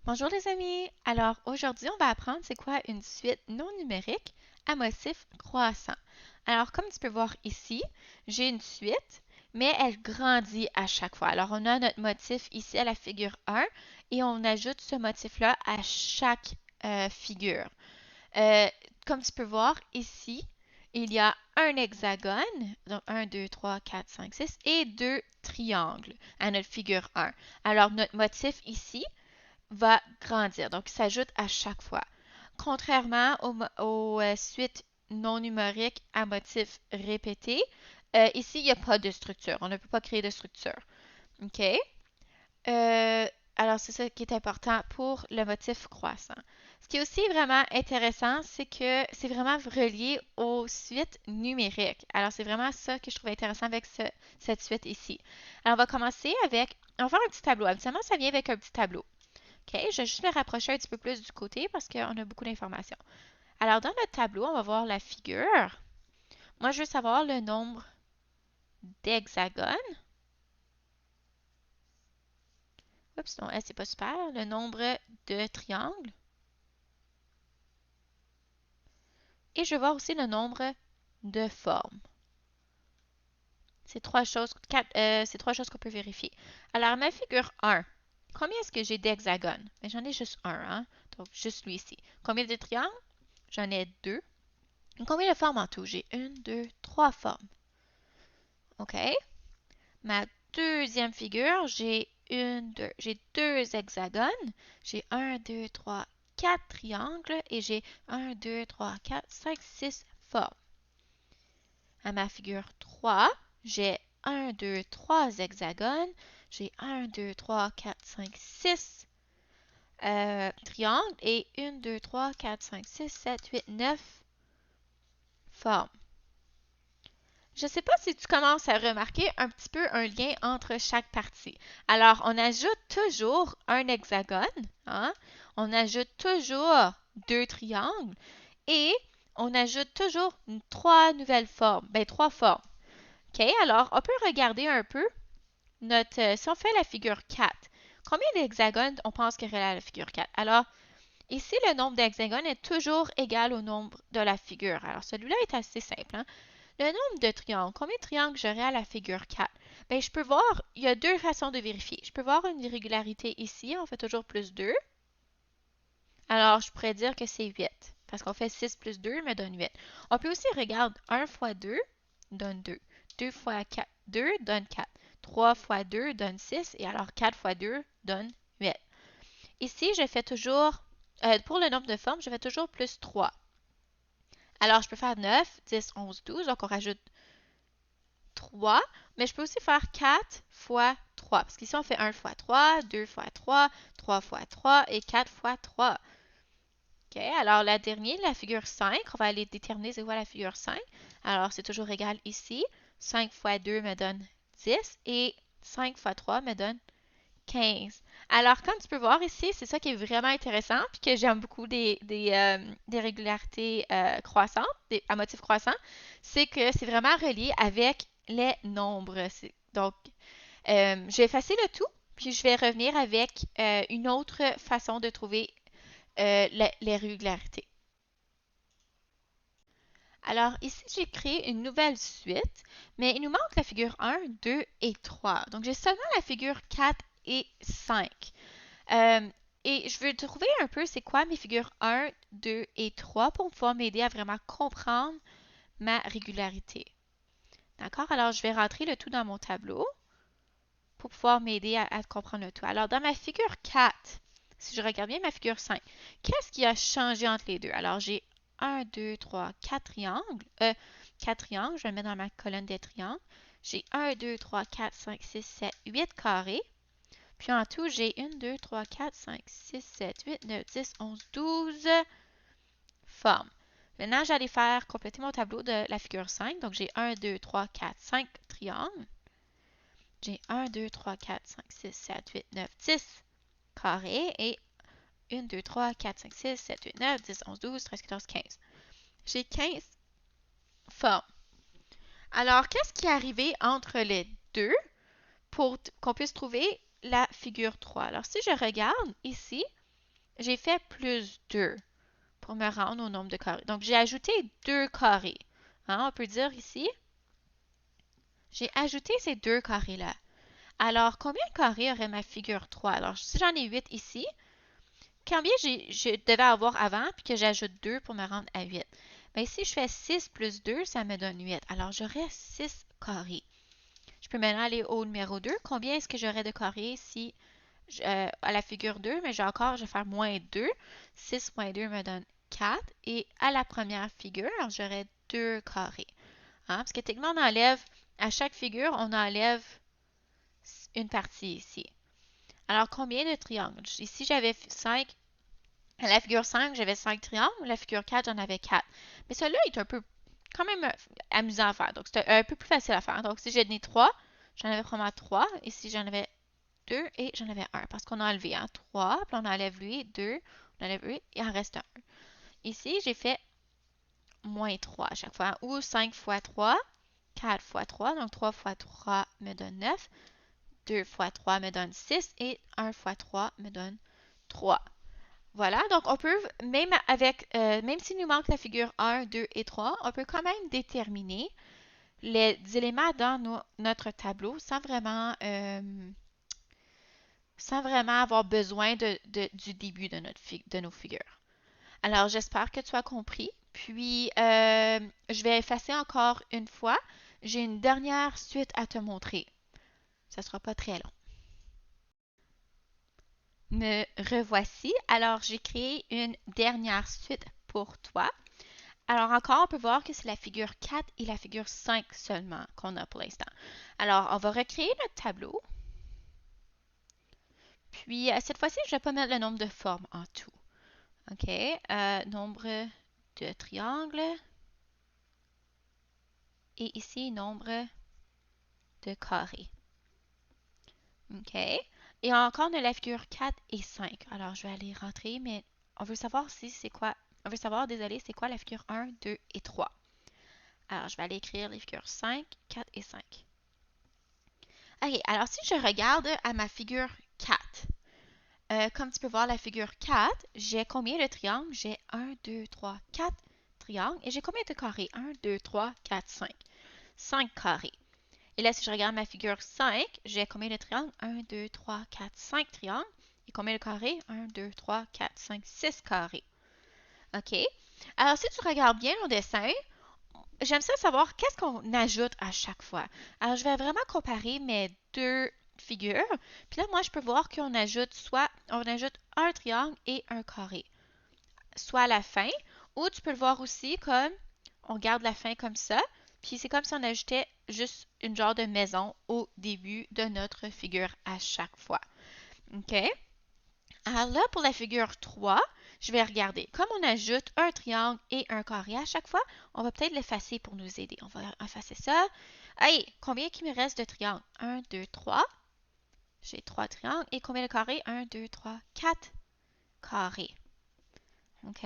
Bonjour les amis! Alors aujourd'hui on va apprendre c'est quoi une suite non numérique à motif croissant. Alors comme tu peux voir ici, j'ai une suite, mais elle grandit à chaque fois. Alors on a notre motif ici à la figure 1 et on ajoute ce motif-là à chaque figure. Euh, Comme tu peux voir ici, il y a un hexagone, donc 1, 2, 3, 4, 5, 6, et deux triangles à notre figure 1. Alors notre motif ici, va grandir. Donc, il s'ajoute à chaque fois. Contrairement aux suites non numériques à motifs répétés, ici, il n'y a pas de structure. On ne peut pas créer de structure. OK? Alors, c'est ça qui est important pour le motif croissant. Ce qui est aussi vraiment intéressant, c'est que c'est vraiment relié aux suites numériques. Alors, c'est vraiment ça que je trouve intéressant avec cette suite ici. Alors, on va commencer avec, on va faire un petit tableau. Habituellement, ça vient avec un petit tableau. OK, je vais juste me rapprocher un petit peu plus du côté parce qu'on a beaucoup d'informations. Alors, dans notre tableau, on va voir la figure. Moi, je veux savoir le nombre d'hexagones. Oups, non, c'est pas super. Le nombre de triangles. Et je veux voir aussi le nombre de formes. C'est trois choses, c'est trois choses qu'on peut vérifier. Alors, ma figure 1, combien est-ce que j'ai d'hexagones? J'en ai juste un, hein? Donc, juste lui ici. Combien de triangles? J'en ai deux. Combien de formes en tout? J'ai une, deux, trois formes. OK? Ma deuxième figure, j'ai deux hexagones. J'ai un, deux, trois, quatre triangles et j'ai un, deux, trois, quatre, cinq, six formes. À ma figure 3, j'ai un, deux, trois hexagones. J'ai un, deux, trois, quatre, cinq, six triangles et une, deux, trois, quatre, cinq, six, sept, huit, neuf formes. Je ne sais pas si tu commences à remarquer un petit peu un lien entre chaque partie. Alors, on ajoute toujours un hexagone, hein? On ajoute toujours deux triangles et on ajoute toujours trois nouvelles formes, trois formes. OK, alors on peut regarder un peu si on fait la figure 4, combien d'hexagones on pense qu'il y aurait à la figure 4? Alors, ici, le nombre d'hexagones est toujours égal au nombre de la figure. Alors, celui-là est assez simple, hein? Le nombre de triangles. Combien de triangles j'aurai à la figure 4? Bien, je peux voir, il y a deux façons de vérifier. Je peux voir une irrégularité ici, on fait toujours plus 2. Alors, je pourrais dire que c'est 8, parce qu'on fait 6 plus 2 me donne 8. On peut aussi regarder 1 fois 2 donne 2. 2 fois 4, 2 donne 4. 3 fois 2 donne 6, et alors 4 fois 2 donne 8. Ici, je fais toujours, pour le nombre de formes, je fais toujours plus 3. Alors, je peux faire 9, 10, 11, 12, donc on rajoute 3, mais je peux aussi faire 4 fois 3, parce qu'ici on fait 1 fois 3, 2 fois 3, 3 fois 3 et 4 fois 3. OK, alors la dernière, la figure 5, on va aller déterminer c'est quoi la figure 5. Alors c'est toujours égal ici. 5 fois 2 me donne 10 et 5 fois 3 me donne 15. Alors, comme tu peux voir ici, c'est ça qui est vraiment intéressant, puis que j'aime beaucoup des régularités croissantes, à motif croissant, c'est que c'est vraiment relié avec les nombres. Donc, je vais effacer le tout, puis je vais revenir avec une autre façon de trouver les régularités. Alors, ici, j'ai créé une nouvelle suite, mais il nous manque la figure 1, 2 et 3. Donc, j'ai seulement la figure 4 et 5. Euh, et je veux trouver un peu c'est quoi mes figures 1, 2 et 3 pour pouvoir m'aider à vraiment comprendre ma régularité. D'accord? Alors, je vais rentrer le tout dans mon tableau pour pouvoir m'aider à comprendre le tout. Alors, dans ma figure 4, si je regarde bien ma figure 5, qu'est-ce qui a changé entre les deux? Alors, j'ai 1, 2, 3, 4 triangles. 4 triangles, je vais le mettre dans ma colonne des triangles. J'ai 1, 2, 3, 4, 5, 6, 7, 8 carrés. Puis en tout, j'ai 1, 2, 3, 4, 5, 6, 7, 8, 9, 10, 11, 12 formes. Maintenant, j'allais faire compléter mon tableau de la figure 5. Donc, j'ai 1, 2, 3, 4, 5 triangles. J'ai 1, 2, 3, 4, 5, 6, 7, 8, 9, 10 carrés. Et 1, 2, 3, 4, 5, 6, 7, 8, 9, 10, 11, 12, 13, 14, 15. J'ai 15 formes. Alors, qu'est-ce qui est arrivé entre les deux pour qu'on puisse trouver la figure 3? Alors, si je regarde ici, j'ai fait plus 2 pour me rendre au nombre de carrés. Donc, j'ai ajouté 2 carrés. Hein, on peut dire ici, j'ai ajouté ces 2 carrés-là. Alors, combien de carrés aurait ma figure 3? Alors, si j'en ai 8 ici, combien je devais avoir avant, puis que j'ajoute 2 pour me rendre à 8? Bien, si je fais 6 plus 2, ça me donne 8. Alors, j'aurais 6 carrés. Je peux maintenant aller au numéro 2. Combien est-ce que j'aurais de carrés si à la figure 2, mais je vais faire moins 2. 6 moins 2 me donne 4. Et à la première figure, j'aurais 2 carrés. Hein? Parce que techniquement, on enlève, à chaque figure, on enlève une partie ici. Alors, combien de triangles? Ici, j'avais 5. À la figure 5, j'avais 5 triangles. À la figure 4, j'en avais 4. Mais celui-là est un peu, quand même, amusant à faire. Donc, c'est un peu plus facile à faire. Donc, si j'en ai 3, j'en avais probablement 3. Ici, j'en avais 2 et j'en avais 1 parce qu'on a enlevé 3, puis on enlève lui, 2, on enlève lui, et il en reste 1. Ici, j'ai fait moins 3 à chaque fois, ou 5 fois 3, 4 fois 3, donc 3 fois 3 me donne 9, 2 fois 3 me donne 6 et 1 fois 3 me donne 3. Voilà, donc on peut, même même s'il nous manque la figure 1, 2 et 3, on peut quand même déterminer les éléments dans notre tableau sans vraiment avoir besoin du début de nos figures. Alors, j'espère que tu as compris. Puis, je vais effacer encore une fois. J'ai une dernière suite à te montrer. Ça ne sera pas très long. Me revoici. Alors, j'ai créé une dernière suite pour toi. Alors, encore, on peut voir que c'est la figure 4 et la figure 5 seulement qu'on a pour l'instant. Alors, on va recréer notre tableau. Puis, cette fois-ci, je ne vais pas mettre le nombre de formes en tout. OK. Nombre de triangles. Et ici, nombre de carrés. OK. Et encore, on a la figure 4 et 5. Alors, je vais aller rentrer, mais on veut savoir si c'est quoi. On veut savoir, désolé, c'est quoi la figure 1, 2 et 3. Alors, je vais aller écrire les figures 5, 4 et 5. OK. Alors, si je regarde à ma figure 4, comme tu peux voir, la figure 4, j'ai combien de triangles? J'ai 1, 2, 3, 4 triangles. Et j'ai combien de carrés? 1, 2, 3, 4, 5. 5 carrés. Et là, si je regarde ma figure 5, j'ai combien de triangles? 1, 2, 3, 4, 5 triangles. Et combien de carrés? 1, 2, 3, 4, 5, 6 carrés. OK? Alors, si tu regardes bien mon dessin, j'aime ça savoir qu'est-ce qu'on ajoute à chaque fois. Alors, je vais vraiment comparer mes deux figures. Puis là, moi, je peux voir qu'on ajoute on ajoute un triangle et un carré. Soit à la fin, ou tu peux le voir aussi comme on garde la fin comme ça. Puis c'est comme si on ajoutait juste une genre de maison au début de notre figure à chaque fois. OK? Alors là, pour la figure 3, je vais regarder. Comme on ajoute un triangle et un carré à chaque fois, on va peut-être l'effacer pour nous aider. On va effacer ça. Hey, combien il me reste de triangles? 1, 2, 3. J'ai 3 triangles. Et combien de carrés? 1, 2, 3, 4 carrés. OK?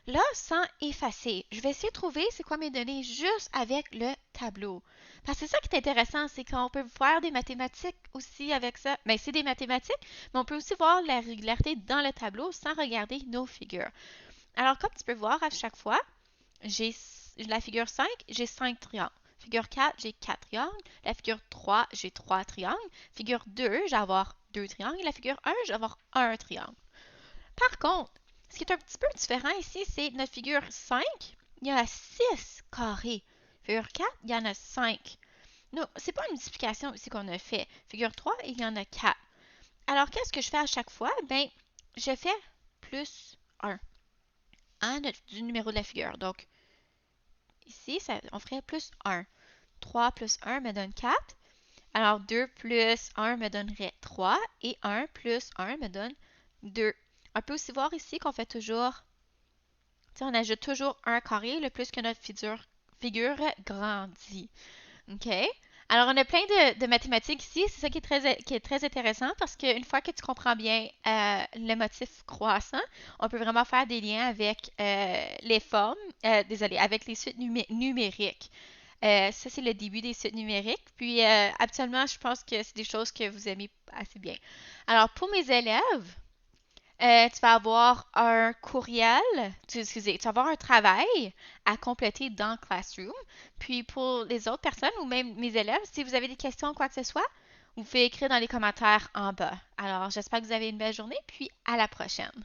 Là, sans effacer, je vais essayer de trouver c'est quoi mes données juste avec le tableau. Parce que c'est ça qui est intéressant, c'est qu'on peut faire des mathématiques aussi avec ça. Bien, c'est des mathématiques, mais on peut aussi voir la régularité dans le tableau sans regarder nos figures. Alors, comme tu peux voir à chaque fois, j'ai la figure 5, j'ai 5 triangles. Figure 4, j'ai 4 triangles. La figure 3, j'ai 3 triangles. Figure 2, je vais avoir 2 triangles. Et la figure 1, je vais avoir 1 triangle. Par contre, ce qui est un petit peu différent ici, c'est notre figure 5, il y a 6 carrés. Figure 4, il y en a 5. Non, c'est pas une multiplication ici qu'on a fait. Figure 3, il y en a 4. Alors, qu'est-ce que je fais à chaque fois? Ben, je fais plus 1 du numéro de la figure. Donc, ici, on ferait plus 1. 3 plus 1 me donne 4. Alors, 2 plus 1 me donnerait 3. Et 1 plus 1 me donne 2. On peut aussi voir ici qu'on fait toujours, on ajoute toujours un carré le plus que notre figure grandit. OK? Alors, on a plein de mathématiques ici. C'est ça qui est très intéressant parce qu'une fois que tu comprends bien le motif croissant, on peut vraiment faire des liens avec les formes, avec les suites numériques. Ça, c'est le début des suites numériques. Puis, actuellement, je pense que c'est des choses que vous aimez assez bien. Alors, pour mes élèves, Tu vas avoir un courriel, excusez, tu vas avoir un travail à compléter dans Classroom. Puis pour les autres personnes ou même mes élèves, si vous avez des questions ou quoi que ce soit, vous pouvez écrire dans les commentaires en bas. Alors, j'espère que vous avez une belle journée, puis à la prochaine.